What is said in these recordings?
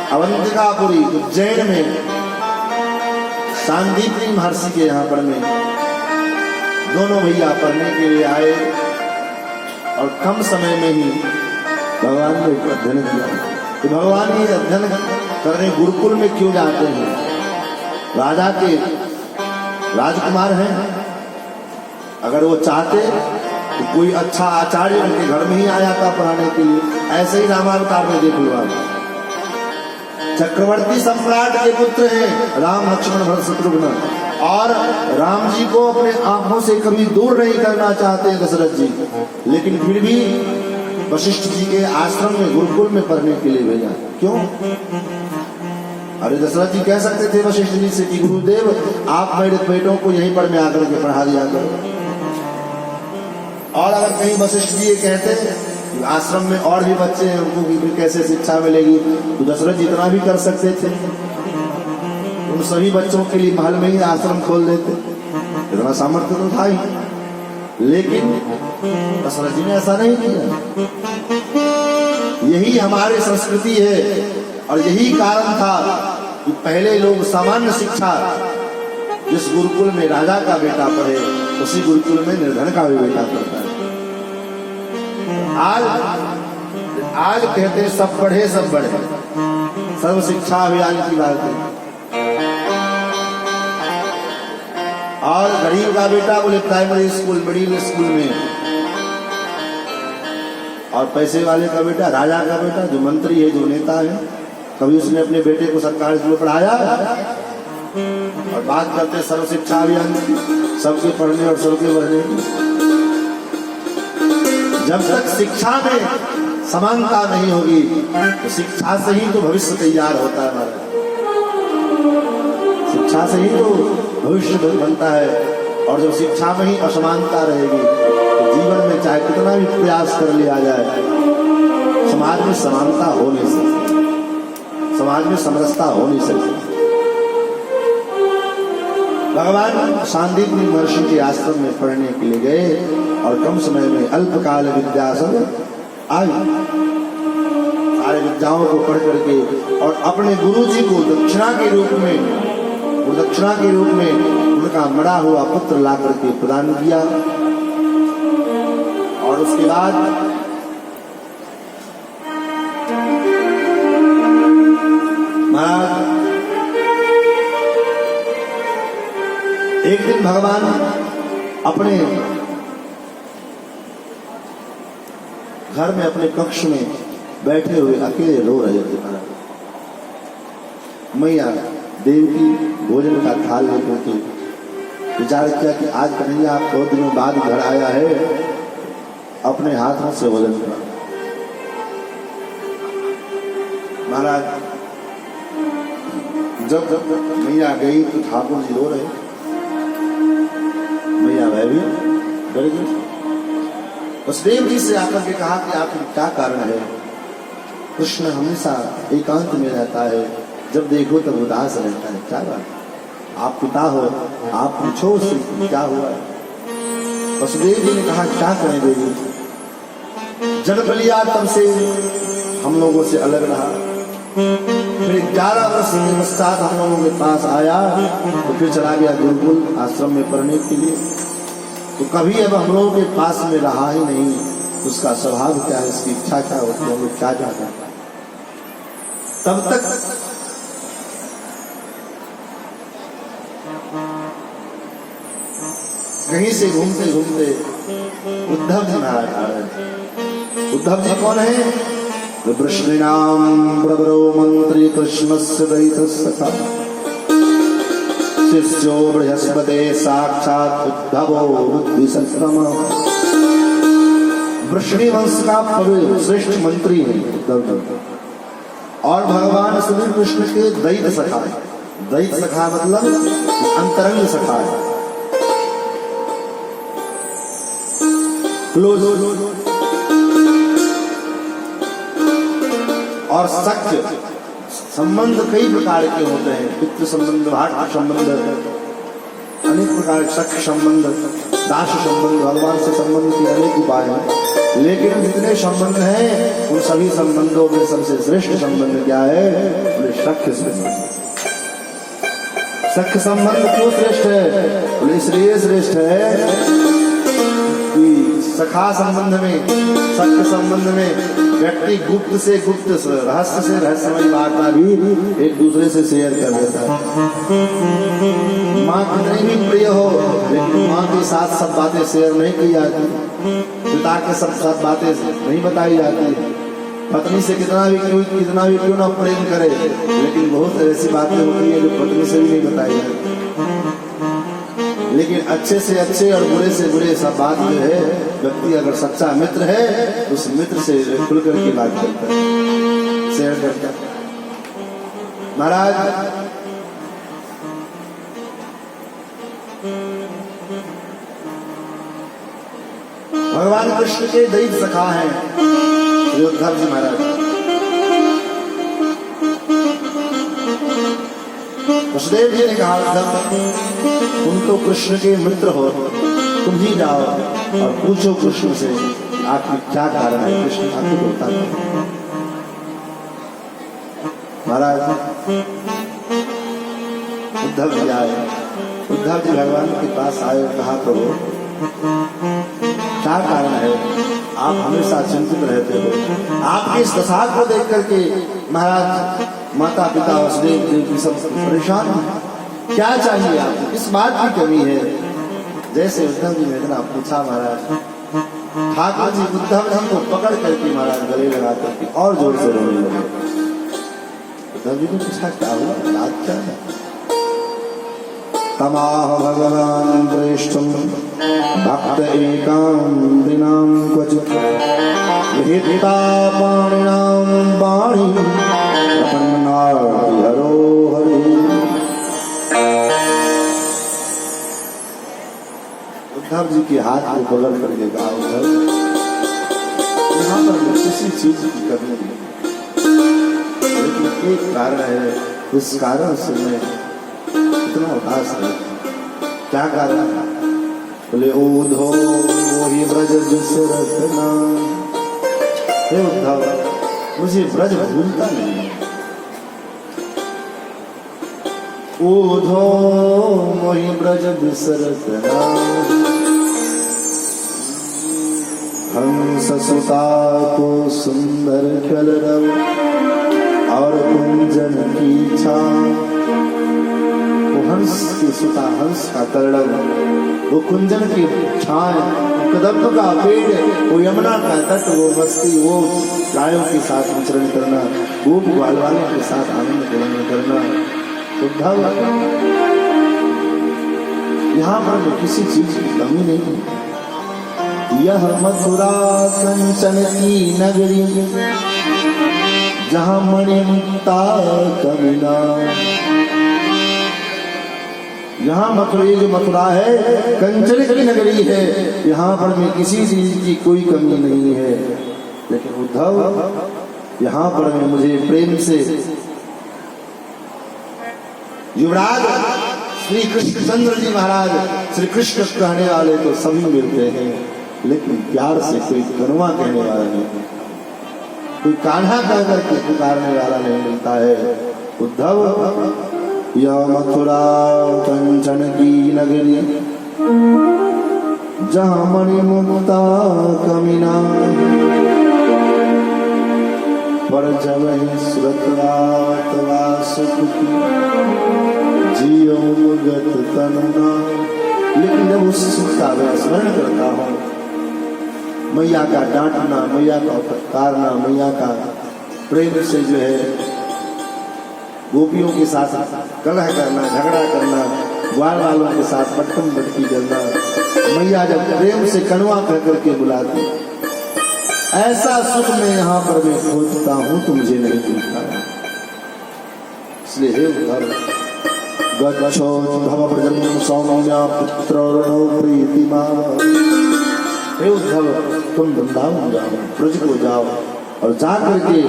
अवंतिकापुरी उज्जैन में सांदीपनी महर्षि के यहाँ पढ़ने दोनों भैया पढ़ने के लिए आए और कम समय में ही भगवान ने अध्ययन किया। तो भगवान ये अध्ययन करने गुरुकुल में क्यों जाते हैं? राजा के राजकुमार हैं, अगर वो चाहते तो कोई अच्छा आचार्य उनके घर में ही आ जाता पढ़ाने के लिए। ऐसे ही रामावतार में देख लो आप, चक्रवर्ती सम्राट के पुत्र हैं राम लक्ष्मण भरत शत्रुघ्न, और राम जी को अपने आंखों से कभी दूर नहीं करना चाहते दशरथ जी, लेकिन फिर भी वशिष्ठ जी के आश्रम में गुरुकुल में पढ़ने के लिए भेजा। क्यों? अरे दशरथ जी कह सकते थे वशिष्ठ जी से कि गुरुदेव आप मेरे बेटों को यहीं पर में आकर के पढ़ा दिया करो। और अगर कहीं वशिष्ठ जी ये कहते आश्रम में और भी बच्चे हैं उनको भी कैसे शिक्षा मिलेगी, तो दशरथ जी इतना भी कर सकते थे, उन सभी बच्चों के लिए महल में ही आश्रम खोल देते, इतना सामर्थ्य तो था ही। लेकिन दशरथ जी ने ऐसा नहीं किया। यही हमारी संस्कृति है और यही कारण था कि पहले लोग सामान्य शिक्षा जिस गुरुकुल में राजा का बेटा पढ़े उसी गुरुकुल में निर्धन का भी बेटा पढ़ता है। आज कहते हैं सब पढ़े सब बढ़े, सर्व शिक्षा अभियान की बात है। और गरीब का बेटा बोले प्राइमरी स्कूल मिडिल स्कूल में, और पैसे वाले का बेटा राजा का बेटा जो मंत्री है जो नेता है, कभी उसने अपने बेटे को सरकारी स्कूल में पढ़ाया? और बात करते सर्व शिक्षा अभियान, सबके पढ़ने और सबके बढ़ने की। जब तक शिक्षा में समानता नहीं होगी तो शिक्षा से ही तो भविष्य तैयार होता है हमारा, शिक्षा से ही तो भविष्य बनता है। और जब शिक्षा में ही असमानता रहेगी तो जीवन में चाहे कितना भी प्रयास कर लिया जाए समाज में समानता हो नहीं सकती, समाज में समरसता हो नहीं सकती। भगवान सांदीपनी महर्षि के आश्रम में पढ़ने के लिए गए और कम समय में अल्पकाल विद्या सब आई, सारे विद्याओं को पढ़ करके और अपने गुरु जी को दक्षिणा के रूप में उनका मरा हुआ पुत्र ला करके प्रदान किया। और उसके बाद महाराज एक दिन भगवान अपने घर में अपने कक्ष में बैठे हुए अकेले रो रहे थे। मैया देवकी भोजन का थाल लेकर के विचार किया कि आज कन्हैया आप बहुत दिनों बाद घर आया है, अपने हाथों से भोजन करा। महाराज जब मैया गई तो ठाकुर जी रो रहे, मैया वह भी डर गई। वसुदेव जी से आकर के कहा कि आखिर क्या कारण है? कृष्ण हमेशा एकांत में रहता है, जब देखो तब उदास रहता है, क्या बात? आप पिता हो, आप पूछो उससे क्या हुआ है। वसुदेव जी ने कहा क्या करें देवी, जन्म लिया तब से हम लोगों से अलग रहा, फिर 11 वर्ष के पश्चात हम लोगों के पास आया तो फिर चला गया गुरुकुल आश्रम में पढ़ने के लिए, तो कभी अब हम लोगों के पास में रहा ही नहीं। उसका स्वभाव क्या है, इसकी इच्छा क्या होती है, हम लोग क्या चाहते हैं। तब तक कहीं से घूमते घूमते उद्धव जी महाराज आ रहे। उद्धव जी कौन है? वृष्णिनाम प्रवरो मंत्री कृष्णस्य दैतस्य सखा शिष्यो बृहस्पते साक्षात उद्धवो बुद्धिसत्तमः। वृष्णि वंश का पवित्र श्रेष्ठ मंत्री है उद्धव जी, और भगवान श्री कृष्ण के दैत सखा है। दैत सखा मतलब अंतरंग सखा है, और सख्य संबंध कई प्रकार के होते हैं, पितृ संबंध, भाट संबंध, अनेक प्रकार के सख्य संबंध, दास संबंध, भगवान से संबंध के अनेक उपाय हैं। लेकिन जितने संबंध हैं उन सभी संबंधों में सबसे श्रेष्ठ संबंध क्या है? बोले सख्य संबंध। सख्य संबंध क्यों श्रेष्ठ है? बोले इसलिए श्रेष्ठ है कि सखा संबंध में, सख्य संबंध में व्यक्ति गुप्त से गुप्त, रहस्य से रहस्यमय बात भी एक दूसरे से शेयर कर देता है। माँ कितनी भी प्रिय हो, लेकिन माँ के साथ सब बातें शेयर नहीं की जाती, पिता के सब बातें नहीं बताई जाती। पत्नी से कितना भी क्यों ना प्रेम करे, लेकिन बहुत ऐसी बातें होती है जो पत्नी से भी नहीं बताई जाती। लेकिन अच्छे से अच्छे और बुरे से बुरे सब बात जो है, व्यक्ति अगर सच्चा मित्र है तो उस मित्र से खुल करके बात करता है, शेयर करता है। महाराज भगवान कृष्ण के दैव सखा हैं श्री उद्धव जी महाराज। वसुदेव जी ने कहा, उद्धव तुम तो कृष्ण के मित्र हो, तुम ही जाओ और पूछो कृष्ण से आखिर क्या कारण है। कृष्ण आपको बोलता है महाराज। उद्धव जी आए, उद्धव जी भगवान के पास आए, कहा प्रभु क्या कारण है? आप हमेशा चिंतित रहते हो। आपकी इस दशा को देख करके महाराज माता पिता वसुदेव जी की सब परेशान हैं। क्या चाहिए आपको? किस बात की कमी है? जैसे उद्धव जी ने इतना पूछा महाराज, ठाकुर जी उद्धव जी को पकड़ करके महाराज गले लगा करके और जोर से रोने लगे। उद्धव जी ने पूछा क्या हुआ, बात क्या है? तमाह भगवान प्रेष्ठम भक्त एकां दिनां क्वचित् विहिता पाणिनां वाणी प्रपन्नाति हरो हरि। उद्धव जी के हाथ को पकड़ करके कहा, उद्धव यहाँ पर किसी चीज की कमी नहीं, लेकिन एक कारण है, उस कारण से मैं इतना उदास है। क्या कारण है? बोले ऊधो ही ब्रज विसरतना। हे उद्धव, मुझे ब्रज भूलता नहीं है। ऊधो मोहि ब्रज विसरतना, हंस सुता को सुंदर कलरव और कुंजन की छां। हंस की सुता, हंस का कलरव, वो कुंजन की छाए, कदम्ब का पेड़, वो यमुना का तट, वो मस्ती, वो गायों के साथ विचरण करना, गोप ग्वालवालों के साथ आनंद ग्रहण करना। उद्धव यहाँ पर किसी चीज की कमी नहीं है। यह मथुरा कंचन की नगरी, जहाँ मणिमुक्ता कमिना। यहाँ मथुरा, ये जो मथुरा है कंचन की नगरी है, यहाँ पर में किसी चीज की कोई कमी नहीं है। लेकिन उद्धव यहाँ पर में मुझे प्रेम से युवराज श्री कृष्णचंद्र जी महाराज, श्री कृष्ण कहने वाले तो सभी मिलते हैं, लेकिन प्यार से कोई कनुआ कहने वाला नहीं, कोई कान्हा कह करके पुकारने वाला नहीं मिलता है। उद्धव या मथुरा कंचन की नगरी, जहाँ मणिमुक्ता कमिना। पर जब सुरत रावत वासुकी, जियो मुगत तनुना। लेकिन जब उस सुख का स्मरण करता हूँ, मैया का डांटना, मैया का फटकारना, मैया का प्रेम से जो है गोपियों के साथ कलह करना, झगड़ा करना, ग्वाल वालों के साथ पटकन बटकी करना, मैया जब प्रेम से कनुआ कह करके बुलाती, ऐसा सुख मैं यहाँ पर मैं खोजता हूँ तो मुझे नहीं मिलता। इसलिए हे उद्धव, गच्छो भवव्रजं सौम्या पुत्रो प्रीतिमा। हे उद्धव, तुम वृंदावन जाओ, ब्रज को जाओ और जा करके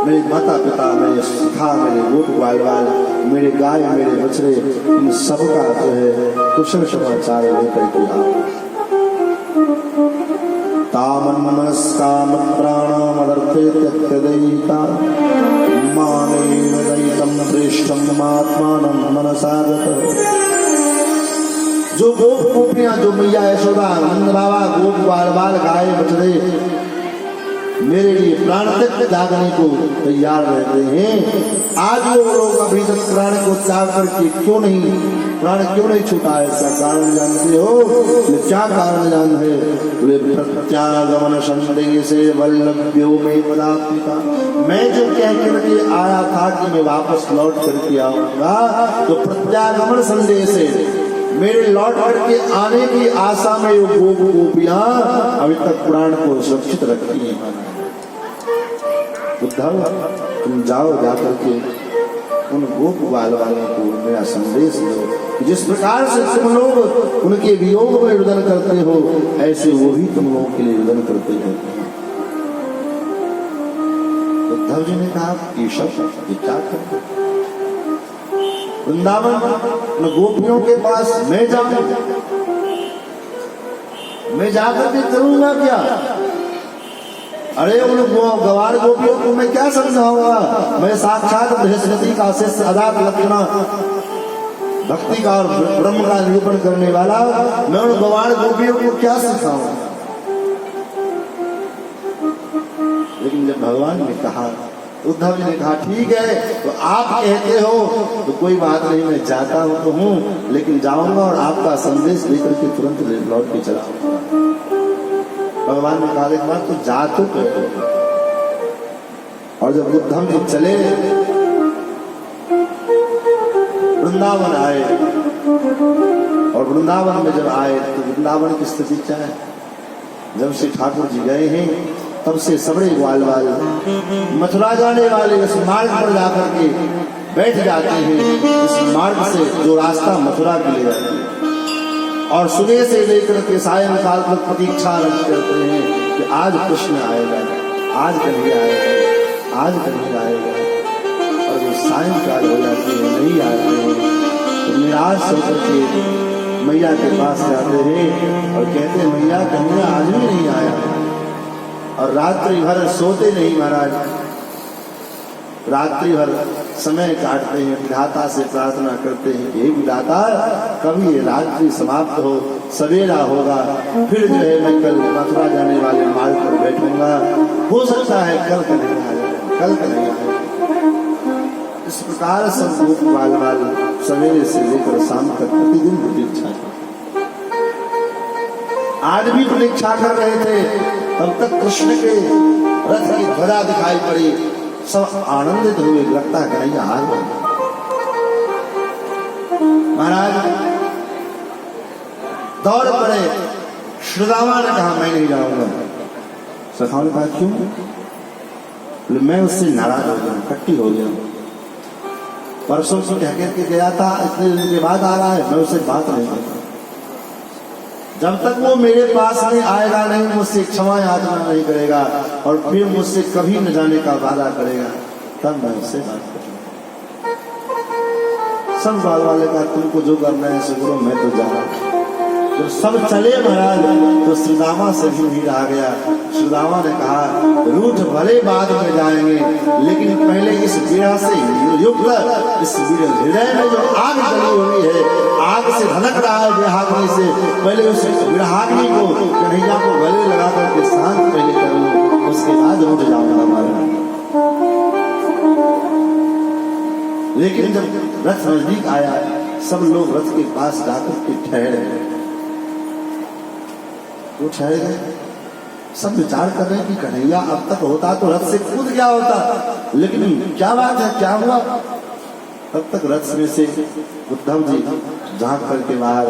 मेरे माता पिता, मेरे सखा, मेरे गोप ग्वाल वाल, मेरे गाय, मेरे बछड़े, इन सबका जो है कुशल समाचार लेकर के आओ। तामन मनस्काम प्राणामदर्थे त्यक्तदयिता मानेन दयितं श्रेष्ठं आत्मानं मनसा गतः। जो गोप गोपियां, जो मैया यशोदा, नंद बाबा, गोप ग्वाल बाल, गाय बछड़े मेरे लिए प्राण तक त्यागने को तैयार रहते हैं, आज वो लोग अभी तक प्राण को त्याग करके क्यों नहीं छूटा है? इसका कारण जानते हो? क्या कारण जान है? प्रत्यागमन संदेह से वल्लभ्यो में पदापिता। मैं जो कह करके आया था कि मैं वापस लौट करके आऊंगा, तो प्रत्यागमन संदेह से मेरे लौट करके आने की आशा में वो गोप गोपियां अभी तक प्राण को सुरक्षित रखती हैं। उद्धव, तुम जाओ, जाकर के उन गोप ग्वाल वालों को मेरा संदेश दो। जिस प्रकार से तुम लोग उनके वियोग में रुदन करते हो, ऐसे वो भी तुम लोगों के लिए रुदन करते रहते हैं। उद्धव जी ने कहा, केशव ये क्या करते? वृंदावन उन गोपियों के पास मैं जाकर के करूंगा क्या? अरे उन गवार गोपियों को मैं क्या समझाऊंगा? मैं साक्षात बृहस्पति का शिष्य, अदात लक्षणा भक्ति का और ब्रह्म का निरूपण करने वाला, मैं उन गवार गोपियों को क्या सिखाऊंगा? लेकिन जब भगवान ने कहा, उद्धव जी ने कहा, ठीक है, तो आप कहते हो तो कोई बात नहीं, मैं जाता हूं तो हूं, लेकिन जाऊंगा और आपका संदेश लेकर के तुरंत लौट के चला आऊंगा। भगवान ने कहा, एक बार तो जा तो कहते। और जब उद्धव जी चले, वृंदावन आए, और वृंदावन में जब आए तो वृंदावन की स्थिति क्या है? जब श्री ठाकुर जी गए हैं, तब से सबड़े ग्वाल वाल मथुरा जाने वाले इस मार्ग पर जाकर के बैठ जाते हैं। इस मार्ग से जो रास्ता मथुरा के ले जाते हैं, और सुबह से लेकर के सायंकाल तक प्रतीक्षा करते हैं कि आज कृष्ण आएगा, आज कन्हैया आएगा, आज कन्हैया आएगा। और जो सायंकाल हो जाती है, नहीं आते हैं, तो निराश होकर के मैया के पास जाते हैं और कहते हैं, मैया कन्हैया आज भी नहीं आया। और रात्रि भर सोते नहीं महाराज, रात्रि भर समय काटते हैं, विधाता से प्रार्थना करते हैं कि हे विधाता, कभी ये रात्रि समाप्त हो, सवेरा होगा, फिर जो है मैं कल मथुरा जाने वाले मार्ग पर बैठूंगा, हो सकता है कल कन्हैया आएगा, कल कन्हैया आएगा। इस प्रकार सब गोप ग्वाल वाल सवेरे से लेकर शाम तक प्रतिदिन प्रतीक्षा की। आज भी प्रतीक्षा कर रहे थे, तब तक कृष्ण के रथ की ध्वजा दिखाई पड़ी, सब आनंदित हुए, लगता है कन्हैया आ गए। महाराज दौड़ पड़े, श्रीदामा ने कहा, मैं नहीं जाऊंगा। सखाओं ने कहा, क्यों? मैं उससे नाराज हो गया, कट्टी हो गया, परसों से कह के गया था, इतने दिन के बाद आ रहा है, मैं उससे बात नहीं करता। जब तक वो मेरे पास में आएगा नहीं, मुझसे क्षमा याचना नहीं करेगा, और फिर मुझसे कभी न जाने का वादा करेगा, तब मैं उससे बात करूंगा। सब बाल वाले का तुमको जो करना है सो करो, मैं तो जा रहा हूं। जब सब चले महाराज, तो श्रीदामा से भी भीड़ आ गया। श्रीदामा ने कहा, रूठ भले बाद में जाएंगे, लेकिन पहले इस बीड़ा से युक्त, इस हृदय में जो आग जली हुई है, आग से धनक रहा है विरहाग्नि से, पहले उस विरहाग्नि को कन्हैया को गले लगा करके शांत पहले कर लो, उसके बाद रूठ जाऊंगा महाराज। लेकिन जब रथ नजदीक आया, सब लोग रथ के पास जाकर के ठहरे गए। वो ठहर गए, सब विचार कर रहे हैं कि कन्हैया अब तक होता तो रथ से कूद गया होता, लेकिन क्या बात है, क्या हुआ? तब तक रथ में से उद्धव जी झांक करके बाहर,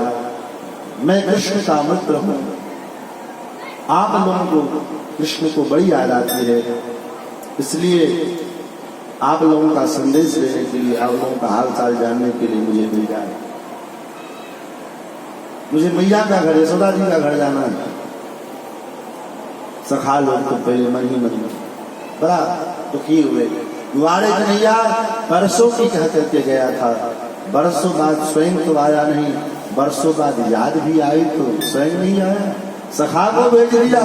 मैं कृष्ण का मित्र हूं, आप लोगों को कृष्ण को बड़ी याद आती है, इसलिए आप लोगों का संदेश लेने के लिए, आप लोगों का हाल चाल जानने के लिए मुझे मिल जाए। मुझे मैया का घर, यशोदा जी का घर जाना है। सखा लोग तो पहले मन ही मन में बड़ा दुखी हुए, द्वारे कन्हैया बरसों की कह करके गया था, बरसों बाद स्वयं तो आया नहीं, बरसों बाद याद भी आई तो स्वयं नहीं आया, सखा को भेज दिया।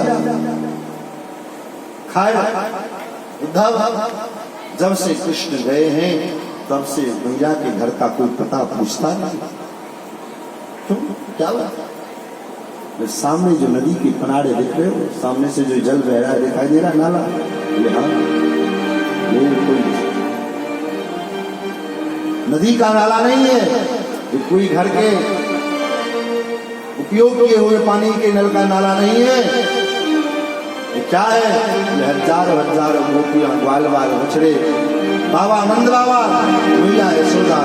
खाए उद्धव जब से कृष्ण गए हैं तब से मैया के घर का कोई पता पूछता नहीं। क्यों, क्या बात? सामने जो नदी के किनारे दिख रहे हो, सामने से जो जल बह रहा है दिखाई दे रहा नाला, ये हाँ ये कोई नदी का नाला नहीं है, ये कोई घर के उपयोग किए हुए पानी के नल का नाला नहीं है। ये क्या है? हजारों हजारों गोपियां, ग्वाल बाल बछड़े, बाबा नंद बाबा, मैया यशोदा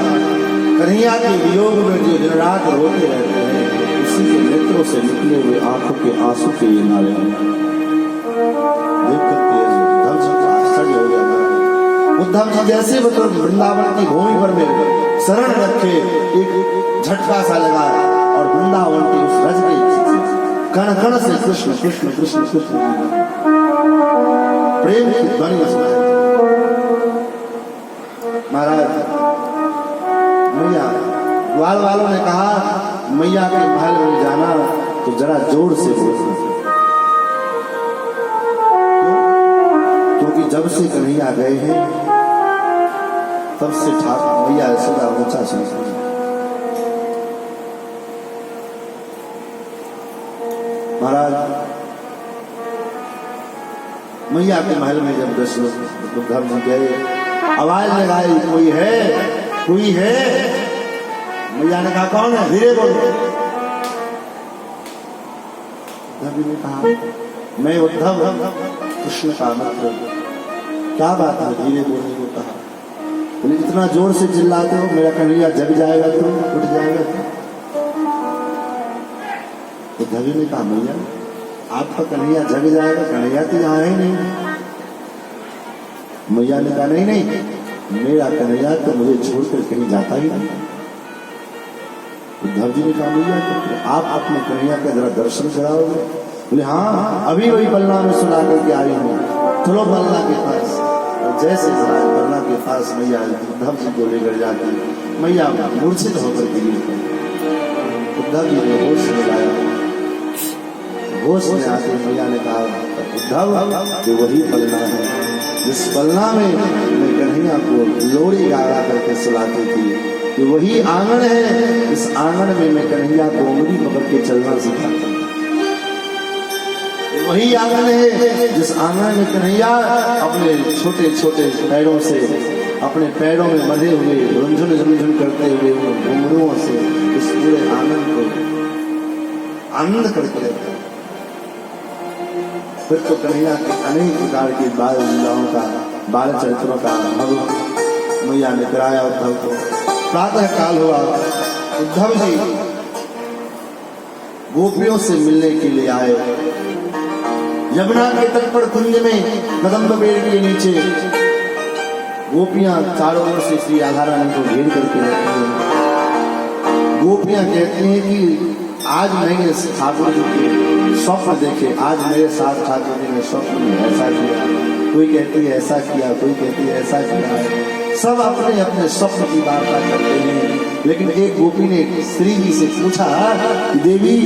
कन्हैया के वियोग में जो दिन रात रोते रहते हैं, उसी के नेत्रों से निकले हुए आंखों के आंसू के ये नाले देख करके उद्धव जी को आश्चर्य हो गया। उद्धव जी जैसे मतलब वृंदावन की भूमि पर में शरण रखे, एक झटका सा लगा और वृंदावन के उस रज के कण कण से कृष्ण कृष्ण कृष्ण कृष्ण प्रेम की ध्वनि सुनाई। महाराज मैया ग्वाल वालों ने कहा, मैया के महल में जाना तो जरा जोर से बोलना, क्योंकि जब से कन्हैया गए हैं तब से ठाकुर मैया सदा ऊंचा सुनते। महाराज मैया के महल में जब दशरथ उद्धव जी गए, आवाज लगाई, कोई है, कोई है? मैया ने कहा कौन है? धीरे बोलो। उद्धव ने कहा मैं उद्धव कृष्ण का मित्र। क्या बात है? धीरे बोलने को कहा। बोले इतना जोर से चिल्लाते हो, मेरा कन्हैया जग जाएगा तो, उठ जाएगा तो। उद्धव ने कहा मैया आपका कन्हैया जग जाएगा, कन्हैया तो यहाँ है नहीं। मैया ने कहा नहीं नहीं, मेरा कन्हैया तो मुझे छोड़कर कहीं जाता ही नहीं। उद्धव जी ने कहा मैया तो आप अपने कन्हैया का जरा दर्शन कराओगे? बोले हाँ, अभी वही पलना में सुना करके आई हूँ, चलो पलना के पास। और जैसे पलना के पास मैया उद्धव जी को लेकर जाती, मैया मूर्छित होकर गिरी। उद्धव जी ने होश में लाया, होश में आते मैया ने कहा उद्धव कि वही पलना है जिस पलना में मैं कन्हैया को लोरी गा करके सुलाती थी, कि वही आंगन है, इस आंगन में मैं कन्हैया को उंगली पकड़ के चलना सिखाती। वही आंगन है जिस आंगन में कन्हैया अपने छोटे छोटे पैरों से, अपने पैरों में बंधे हुए रुंझुन रुंझुन करते हुए घुंघरुओं से इस पूरे आंगन को आनंद करके रहते। फिर तो कन्हैया के अनेक प्रकार के बाल लीलाओं का, बाल चरित्रों का अनुभव मैया ने कराया उद्धव को। प्रातः काल हुआ, उद्धव जी गोपियों से मिलने के लिए आए। यमुना के तट पर कुंज में कदम्ब पेड़ के नीचे गोपियां चारों ओर से श्री राधा रानी को घेर करके रखी हैं। गोपियां कहती हैं कि आज मैंने ठाकुर जी के स्वप्न देखे, आज मेरे साथ ठाकुर जी ने स्वप्न में ऐसा किया, कोई कहती है ऐसा किया, कोई कहती है ऐसा किया। सब अपने अपने स्वप्न की वार्ता करते हैं। लेकिन एक गोपी ने श्री जी से पूछा कि देवी,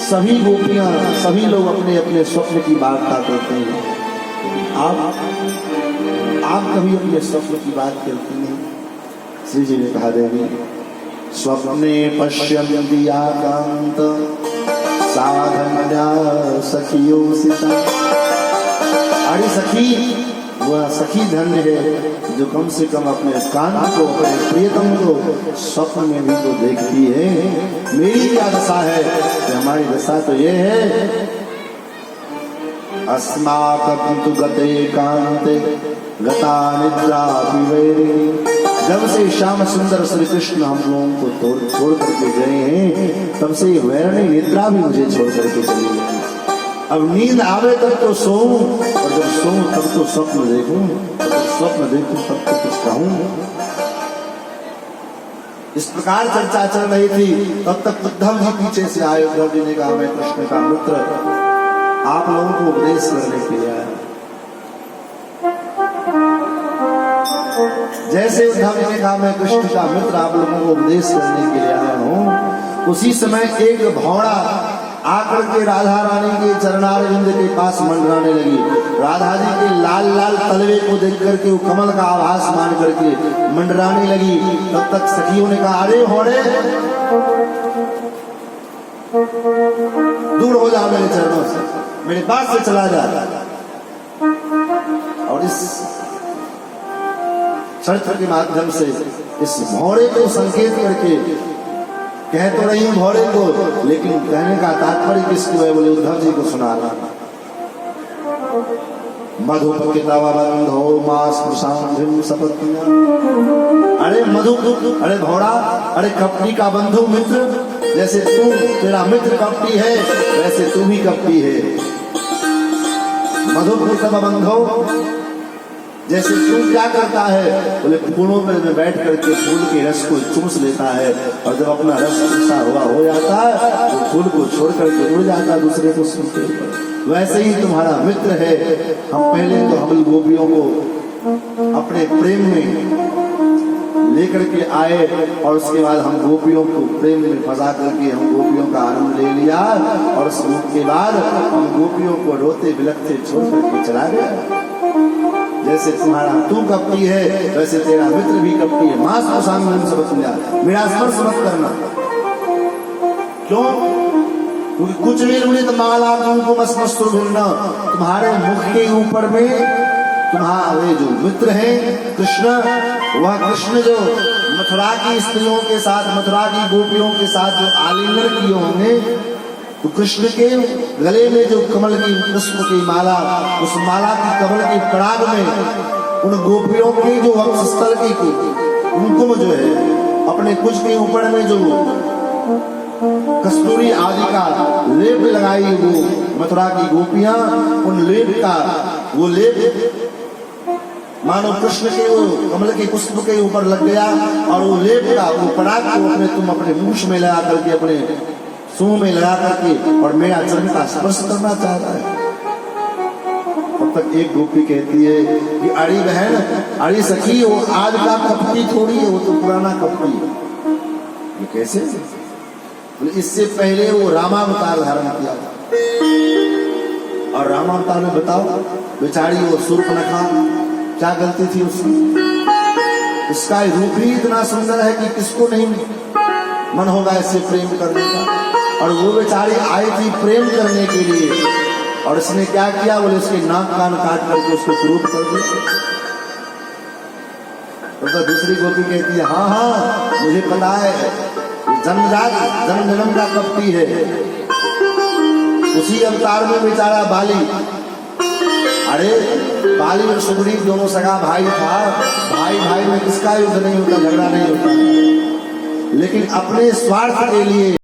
सभी गोपियां, सभी लोग अपने अपने स्वप्न की वार्ता करते हैं, आप कभी अपने स्वप्न की बात करती नहीं? श्री जी ने कहा देवी, स्वप्ने पश्यन्ति याकांत साधनया सखियोसिता। अरे सखी, वह सखी धन्य है जो कम से कम अपने कान को, अपने प्रियतम को स्वप्न में भी तो देखती है। मेरी क्या दशा है? कि हमारी दशा तो ये है, अस्माकं तु गते कांते गता निद्रा विवेरिणी। जब से श्याम सुंदर श्री कृष्ण हम लोगों को छोड़ करके गए हैं, तब से वैरणी निद्रा भी मुझे छोड़ करके चली गई। अब नींद आवे तब तो सोऊं, और जब सोऊं तब तो स्वप्न देखूं, जब स्वप्न देखूं तब तो कुछ कहूं। इस प्रकार चर्चा चल रही थी। तब तक उद्धव जी पीछे से आए। उद्धव जी ने कहा मैं कृष्ण का मित्र, आप लोगों को उपदेश करने के लिए आया। जैसे उद्धव जी ने कहा मैं कृष्ण का मित्र आप लोगों को उपदेश करने के लिए आया हूँ, उसी समय एक भौड़ा आकर के राधा रानी के चरणारविंद के पास मंडराने लगी। राधा जी के लाल लाल तलवे को देख करके वो कमल का आभास मान करके मंडराने लगी। तब तक सखियों ने कहा अरे भौड़े दूर हो जा मेरे चरणों से, मेरे पास से चला जा। और इस चरित्र के माध्यम से इस भौरे को संकेत करके कह तो रही हूं भौरे को, लेकिन कहने का तात्पर्य किसको है? बोले उद्धव जी को सुना रहा। मधुपकितव बंधो मास प्रशांतिम सपत्न्या। अरे मधु, अरे भौड़ा, अरे कपटी का बंधु मित्र, जैसे तू तेरा मित्र कपटी है वैसे तू भी कपटी है। मधुपकितव बंधो, जैसे तू क्या करता है? बोले फूलों में बैठ करके फूल के रस को चूस लेता है और जब अपना रस चूसा हुआ हो जाता है तो फूल को छोड़ करके उड़ जाता है दूसरे को सूखते पर। वैसे ही तुम्हारा मित्र है। हम पहले तो हम गोपियों को अपने प्रेम में लेकर के आए और उसके बाद हम गोपियों को प्रेम में फंसा करके हम गोपियों का आनंद ले लिया और उसके बाद हम गोपियों को रोते बिलखते छोड़ करके चला गया। जैसे तुम्हारा तू कपटी है वैसे तेरा मित्र भी कपटी है। मास को सामने समझ लिया, मेरा स्पर्श मत करना। क्यों? क्योंकि कुछ भी उन्हें तो माला तुमको मस्त भिन्न, तुम्हारे मुख के ऊपर में तुम्हारे जो मित्र हैं कृष्ण, वह कृष्ण जो मथुरा की स्त्रियों के साथ, मथुरा की गोपियों के साथ जो आलिंगन किए होंगे, तो कृष्ण के गले में जो कमल की पुष्प की माला, उस माला की कमल की पराग में उन गोपियों की जो वक्षस्थल की कुमकुम जो है, अपने कुछ के ऊपर में जो कस्तूरी आदि का लेप लगाई वो मथुरा की गोपियां, उन लेप का वो लेप मानो कृष्ण के वो कमल के पुष्प के ऊपर लग गया और वो लेप का वो पराग को तुम अपने मुंह में लगा करके अपने सूं में लगा करके और मेरा चरण का स्पर्श करना चाहता है। तब तक एक गोपी कहती है कि अड़ी बहन, अड़ी सखी, वो आज का कपटी थोड़ी है, वो तो पुराना कपटी है। ये कैसे? बोले इससे पहले वो रामावतार धारण किया था और रामावतार में बताओ बेचारी वो शूर्पणखा क्या गलती थी उसकी? उसका रूप ही इतना सुंदर है कि किसको नहीं मन होगा इससे प्रेम करने का। और वो बेचारी आई थी प्रेम करने के लिए और इसने क्या किया? बोले उसके नाक कान काट करके उसको क्रूप कर दिया। तो दूसरी गोपी कहती है हाँ हाँ मुझे पता है, जन्मजात जन्म जन्म का कपटी है। उसी अवतार में बेचारा बाली, अरे बाली और सुग्रीव दोनों सगा भाई था, भाई भाई में किसका युद्ध नहीं होता, झगड़ा नहीं होता, लेकिन अपने स्वार्थ के लिए